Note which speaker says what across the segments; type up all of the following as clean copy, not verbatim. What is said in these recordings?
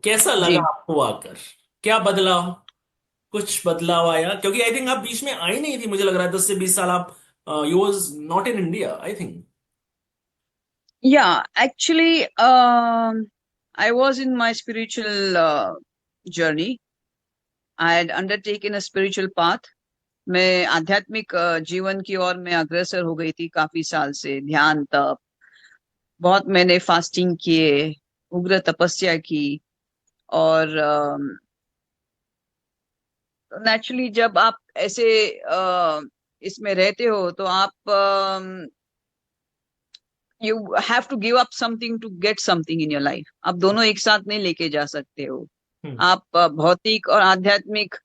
Speaker 1: कैसा लगा
Speaker 2: जी।
Speaker 1: आपको आकर? क्या बदलाव? कुछ बदलाव आया? क्योंकि आई थिंक आप बीच में आई नहीं थी, मुझे लग रहा है 10 से 20 साल आप you was not in India, I think.
Speaker 2: Yeah, actually, I was in my spiritual journey. I had undertaken a spiritual path. मैं आध्यात्मिक जीवन की ओर मैं अग्रसर हो गई थी काफी साल से। ध्यान तप बहुत मैंने फास्टिंग किए, उग्र तपस्या की। और नेचुरली जब आप ऐसे इसमें रहते हो तो आप you have to give up something to get something in your life. आप दोनों एक साथ नहीं लेके जा सकते हो।
Speaker 1: हम्म।
Speaker 2: आप भौतिक और आध्यात्मिक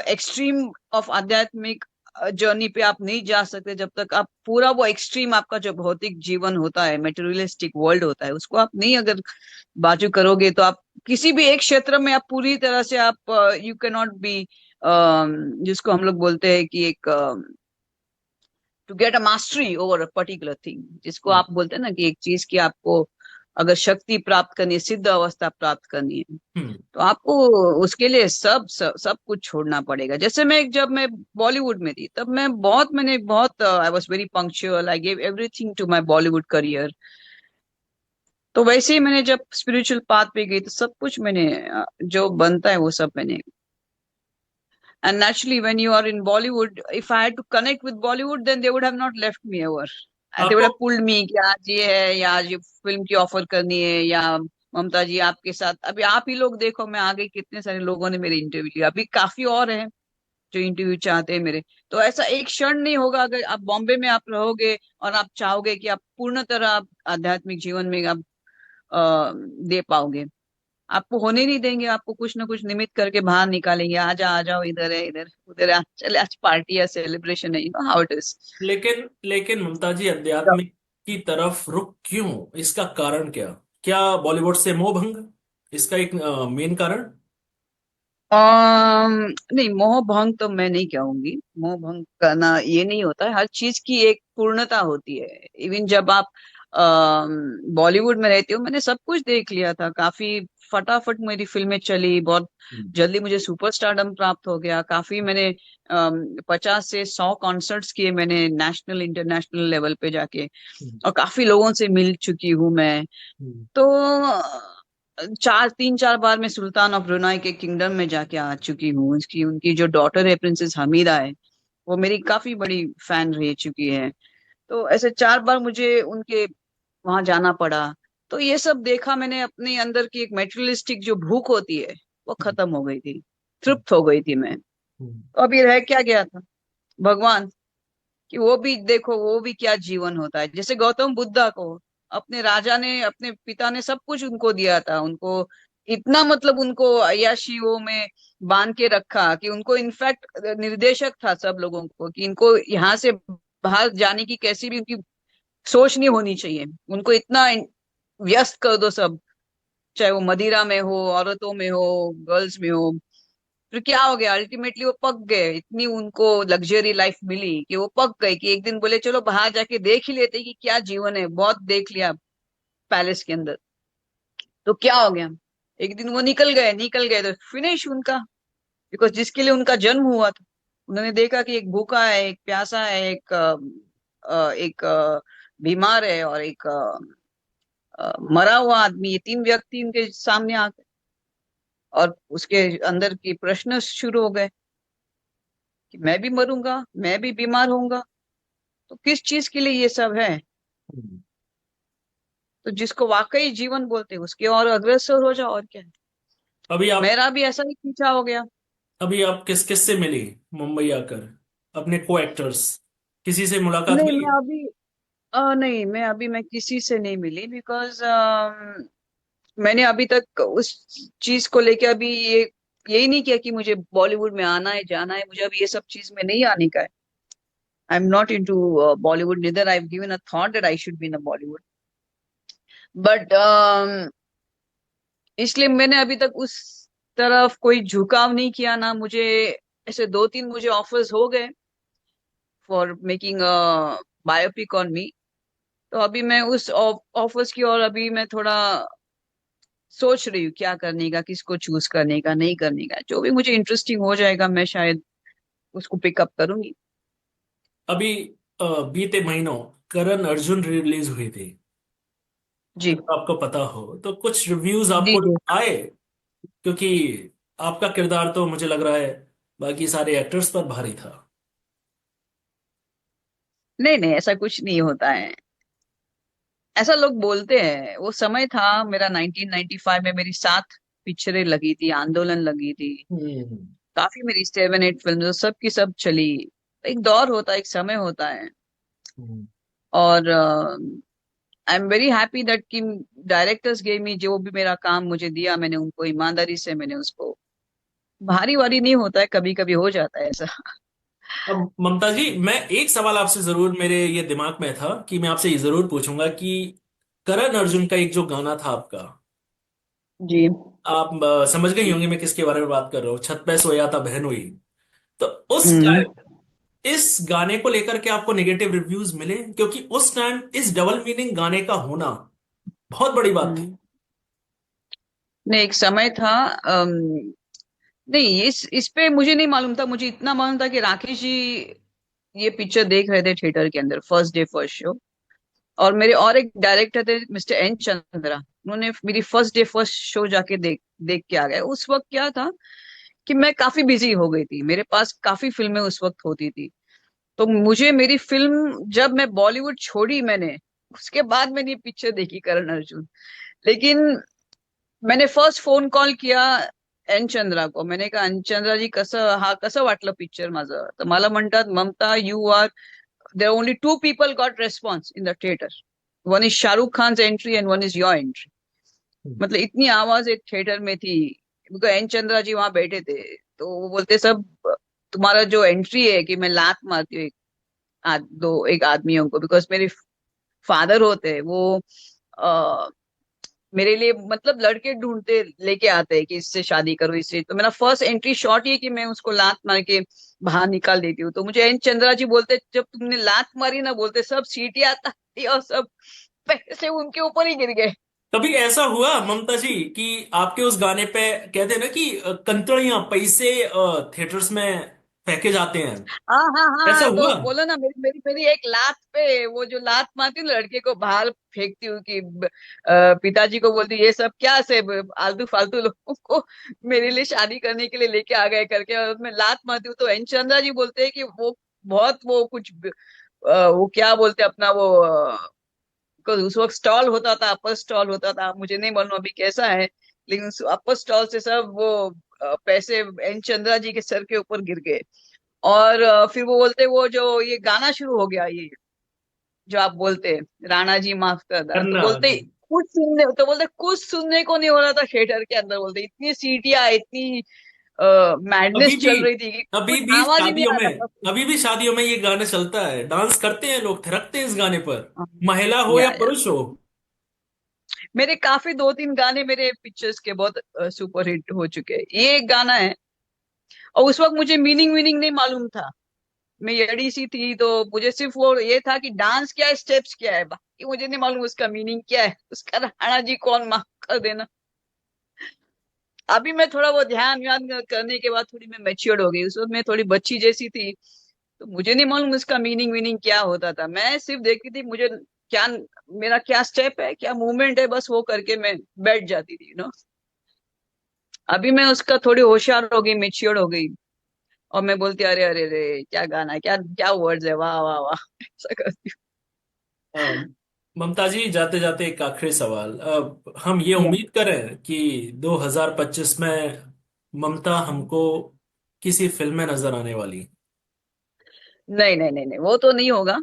Speaker 2: एक्सट्रीम ऑफ आध्यात्मिक जर्नी पे आप नहीं जा सकते जब तक आप पूरा वो एक्सट्रीम आपका जो भौतिक जीवन होता है, मेटेरियलिस्टिक वर्ल्ड होता है, उसको आप नहीं अगर बाजू करोगे तो आप किसी भी एक क्षेत्र में आप पूरी तरह से आप यू कैन नॉट बी जिसको हम लोग बोलते हैं कि एक to get a mastery over a particular thing, जिसको
Speaker 1: हम्म।
Speaker 2: आप बोलते हैं ना कि एक चीज की आपको अगर शक्ति प्राप्त करनी है, सिद्ध अवस्था प्राप्त करनी है,
Speaker 1: हम्म।
Speaker 2: तो आपको उसके लिए सब कुछ छोड़ना पड़ेगा। जैसे मैं जब मैं बॉलीवुड में थी तब मैंने बहुत I was very punctual, I gave everything to my Bollywood career. तो वैसे ही मैंने जब स्पिरिचुअल पाथ पे गई तो सब कुछ मैंने जो बनता है वो सब मैंने। And naturally, when you are in Bollywood, if I had to connect with Bollywood, then they would have not left me ever. They would
Speaker 1: आपको
Speaker 2: have pulled me कि आज ये है या आज ये फिल्म की ऑफर करनी है या ममता जी आपके साथ अभी आप ही लोग देखो मैं आ गई, कितने सारे लोगों ने मेरे इंटरव्यू लिया, अभी काफी और हैं जो इंटरव्यू चाहते हैं मेरे। तो ऐसा एक क्षण नहीं होगा अगर आप बॉम्बे में आप रहोगे और आप चाहोगे कि आप पूर्ण तरह आप आध्यात्मिक जीवन में आप दे पाओगे। आपको होने नहीं देंगे, आपको कुछ ना कुछ निमित्त करके बाहर निकालेंगे, आ जाओ इधर है इधर उधर है, चले आज पार्टी या सेलिब्रेशन है, you know how it is.
Speaker 1: लेकिन ममता जी, अध्यात्म की तरफ रुख क्यों? इसका कारण क्या? क्या बॉलीवुड से मोह भंग इसका एक मेन कारण?
Speaker 2: नहीं, मोह भंग तो मैं नहीं कहूंगी। मोह भंग करना ये नहीं होता है, हर चीज की एक पूर्णता होती है। इवन जब आप बॉलीवुड में रहते हो, मैंने सब कुछ देख लिया था काफी फटाफट, मेरी फिल्में चली बहुत
Speaker 1: हम्म।
Speaker 2: जल्दी, मुझे सुपरस्टारडम प्राप्त हो गया काफी। मैंने 50 से 100 कॉन्सर्ट्स किए मैंने नेशनल इंटरनेशनल लेवल पे जाके,
Speaker 1: हम्म।
Speaker 2: और काफी लोगों से मिल चुकी हूँ मैं।
Speaker 1: हम्म।
Speaker 2: तो 3-4 बार मैं सुल्तान ऑफ ब्रुनाई के किंगडम में जाके आ चुकी हूँ। उसकी उनकी जो डॉटर है प्रिंसेस हमीदा है, वो मेरी काफी बड़ी फैन रह चुकी है। तो ऐसे 4 बार मुझे उनके वहां जाना पड़ा। तो ये सब देखा मैंने, अपने अंदर की एक मेटेरियलिस्टिक जो भूख होती है वो
Speaker 1: हम्म।
Speaker 2: खत्म हो गई थी,
Speaker 1: हम्म।
Speaker 2: तृप्त हो गई थी मैं।
Speaker 1: हम्म।
Speaker 2: तो अभी रह क्या गया था? भगवान। कि वो भी देखो, वो भी क्या जीवन होता है। जैसे गौतम बुद्धा को अपने राजा ने, अपने पिता ने सब कुछ उनको दिया था, उनको इतना मतलब उनको अय्याशियों में बांध के रखा कि उनको इनफैक्ट निर्देशक था सब लोगों को कि इनको यहाँ से बाहर जाने की कैसी भी उनकी सोच नहीं होनी चाहिए। उनको इतना व्यस्त कर दो सब, चाहे वो मदिरा में हो, औरतों में हो, गर्ल्स में हो। फिर क्या हो गया, अल्टीमेटली वो पक गए, इतनी उनको लग्जरी लाइफ मिली कि वो पक गए कि एक दिन बोले चलो बाहर जाके देख ही लेते कि क्या जीवन है, बहुत देख लिया पैलेस के अंदर। तो क्या हो गया, एक दिन वो निकल गए तो फिनिश उनका। बिकॉज जिसके लिए उनका जन्म हुआ था, उन्होंने देखा कि एक भूखा है, एक प्यासा है, एक बीमार है और एक मरा हुआ आदमी, ये 3 व्यक्ति उनके सामने आ गए। और उसके अंदर की प्रश्न शुरू हो गए कि मैं भी मरूंगा, मैं भी बीमार होऊंगा, तो किस चीज के लिए ये सब है?
Speaker 1: हम्म।
Speaker 2: तो जिसको वाकई जीवन बोलते हैं उसके और अग्रसर हो जाओ, और क्या है।
Speaker 1: अभी
Speaker 2: तो
Speaker 1: आप
Speaker 2: मेरा भी ऐसा ही पीछा हो गया।
Speaker 1: अभी आप किस किस से मिली मुंबई आकर? अपने को एक्टर्स किसी से मुलाकात
Speaker 2: नहीं
Speaker 1: हुई?
Speaker 2: मैं अभी नहीं मैं किसी से नहीं मिली, बिकॉज मैंने अभी तक उस चीज को लेके अभी ये यही नहीं किया कि मुझे बॉलीवुड में आना है जाना है, मुझे अभी ये सब चीज में नहीं आने का है। I am not into Bollywood, neither I have given a thought that I should be in Bollywood. But इसलिए मैंने अभी तक उस तरफ कोई झुकाव नहीं किया ना। मुझे ऐसे 2-3 मुझे ऑफर्स हो गए for making a biopic on me. तो अभी मैं उस ऑफर्स की और अभी मैं थोड़ा सोच रही हूँ क्या करने का, किसको चूज करने का, नहीं करने का, जो भी मुझे इंटरेस्टिंग हो जाएगा मैं शायद उसको पिकअप करूंगी।
Speaker 1: अभी बीते महीनों करण अर्जुन रिलीज हुई थी,
Speaker 2: जी
Speaker 1: अगर आपको पता हो तो कुछ रिव्यूज
Speaker 2: जी
Speaker 1: आपको
Speaker 2: जी।
Speaker 1: आए? क्योंकि आपका किरदार तो मुझे लग रहा है बाकी सारे एक्टर्स पर भारी था।
Speaker 2: नहीं नहीं, ऐसा कुछ नहीं होता है। ऐसा लोग बोलते हैं। वो समय था मेरा 1995 में, मेरी 7 पिक्चरें लगी थी, आंदोलन लगी थी,
Speaker 1: हम्म।
Speaker 2: काफी मेरी 7 8 फिल्म सब की सब चली। एक दौर होता है, एक समय होता है।
Speaker 1: हम्म।
Speaker 2: और I am very happy that कि डायरेक्टर्स गेव मी, जो भी मेरा काम मुझे दिया मैंने उनको ईमानदारी से, मैंने उसको, भारी वारी नहीं होता है, कभी कभी हो जाता है ऐसा।
Speaker 1: अब ममता जी, मैं एक सवाल आपसे जरूर, मेरे ये दिमाग में था कि मैं आपसे ये जरूर पूछूंगा कि करण अर्जुन का एक जो गाना था आपका,
Speaker 2: जी
Speaker 1: आप समझ गई होंगे मैं किसके बारे में बात कर रहा हूँ, छत पे सोया था बहनोई। तो उस
Speaker 2: हम्म
Speaker 1: टाइम इस गाने को लेकर के आपको नेगेटिव रिव्यूज मिले? क्योंकि उस टाइम इस डबल मीनिंग गाने का होना बहुत बड़ी बात थी।
Speaker 2: हम्म। नहीं, एक समय था। नहीं, इस पे मुझे नहीं मालूम था। मुझे इतना मालूम था कि राकेश जी ये पिक्चर देख रहे थे थिएटर के अंदर, फर्स्ट डे फर्स्ट शो। और मेरे और एक डायरेक्टर थे मिस्टर एन चंद्रा, उन्होंने मेरी फर्स्ट डे फर्स्ट शो जाके देख देख के आ गए। उस वक्त क्या था कि मैं काफी बिजी हो गई थी, मेरे पास काफी फिल्में उस वक्त होती थी। तो मुझे मेरी फिल्म, जब मैं बॉलीवुड छोड़ी मैंने, उसके बाद मैंने ये पिक्चर देखी करण अर्जुन। लेकिन मैंने फर्स्ट फोन कॉल किया एन चंद्रा को, मैंने कहा एन चंद्रा जी, कसं वाटलं पिक्चर माझं? तर मला म्हणतात, Mamata, you are, there are only two people got response in the theater. One is Shahrukh Khan's entry and one is your entry.
Speaker 1: हम्म।
Speaker 2: मतलब इतनी आवाज एक थिएटर में थी, क्योंकि एन चंद्रा जी वहां बैठे थे। तो वो बोलते सब, तुम्हारा जो एंट्री है कि मैं लात मारती हूँ एक आदमियों को, बिकॉज मेरे फादर होते हैं वो, मेरे लिए मतलब लड़के ढूंढते लेके आते हैं कि इससे शादी करो इससे। तो मेरा फर्स्ट एंट्री शॉट ये कि मैं उसको लात मार के बाहर निकाल देती हूँ। तो मुझे एन चंद्रा जी बोलते, जब तुमने लात मारी ना, बोलते सब सीटियां आती और सब पैसे उनके ऊपर ही गिर गए।
Speaker 1: कभी ऐसा हुआ ममता जी कि आपके उस गाने पे कहते हैं ना कि कंकड़ियां पैसे थिएटर्स में फेंके जाते हैं,
Speaker 2: हाँ हाँ
Speaker 1: ऐसा
Speaker 2: हाँ, तो
Speaker 1: हुआ?
Speaker 2: बोलो ना, मेरी मेरी मेरी एक लात पे, वो जो लात मारती हूँ लड़के को बाहर फेंकती हूँ कि पिताजी को बोलती हूँ, ये सब क्या से आलतू फालतू लोगों को मेरे लिए शादी करने के लिए लेके आ गए करके, और मैं लात मारती हूँ। तो एन चंद्रा जी बोलते हैं कि वो बहुत, वो कुछ वो क्या बोलते हैं अपना वो, उस वक्त स्टॉल होता था, अपर स्टॉल होता था, मुझे नहीं मालूम अभी कैसा है, लेकिन उस अपर स्टॉल से सब वो पैसे एन चंद्रा जी के सर के ऊपर गिर गए। और फिर वो बोलते, वो जो ये गाना शुरू हो गया, ये जो आप बोलते राणा जी माफ कर दे, तो
Speaker 1: करना।
Speaker 2: बोलते कुछ सुनने, तो बोलते कुछ सुनने को नहीं हो रहा था थिएटर के अंदर, बोलते इतनी सीटियां, इतनी
Speaker 1: अभी
Speaker 2: मैडनेस
Speaker 1: भी,
Speaker 2: चल रही थी कि
Speaker 1: अभी
Speaker 2: कुछ
Speaker 1: भी
Speaker 2: आवाज ही नहीं
Speaker 1: शादियों
Speaker 2: आ
Speaker 1: में,
Speaker 2: रहा था।
Speaker 1: अभी भी शादियों में ये गाना चलता है, डांस करते हैं लोग, थिरकते हैं इस गाने पर,
Speaker 2: हाँ,
Speaker 1: महिला हो या
Speaker 2: या
Speaker 1: पुरुष हो।
Speaker 2: मेरे काफी 2 3 गाने मेरे पिक्चर्स के बहुत सुपर हिट हो चुके हैं। ये एक गाना है, और उस वक्त मुझे मीनिंग मीनिंग नहीं मालूम था, मैं यड़ी सी थी, तो मुझे सिर्फ वो ये था कि डांस क्या है, स्टेप्स क्या है, बाकी मुझे नहीं मालूम उसका मीनिंग क्या है। उसका राणा जी कौन, माफ कर देना। अभी मैं थोड़ा वो ध्यान व्यान करने के बाद थोड़ी मैं मैच्योर्ड हो गई, उस वक्त मैं थोड़ी बच्ची जैसी थी, तो मुझे नहीं मालूम उसका मीनिंग मीनिंग क्या होता था। मैं सिर्फ देखती थी मुझे क्या, मेरा क्या स्टेप है, क्या मूवमेंट है, बस वो करके मैं बैठ जाती थी, अभी मैं उसका थोड़ी होशियार हो गई, मेच्योर्ड हो गई, और मैं बोलती अरे अरे अरे क्या गाना है, क्या क्या वर्ड्स है, वाह वाह वाह ऐसा करती
Speaker 1: ममता जी, जाते जाते एक आखिरी सवाल, अब हम ये
Speaker 2: हूँ।
Speaker 1: उम्मीद करें कि 2025 में ममता हमको किसी फिल्म में नजर आने वाली?
Speaker 2: नहीं नहीं नहीं नहीं, वो तो नहीं होगा।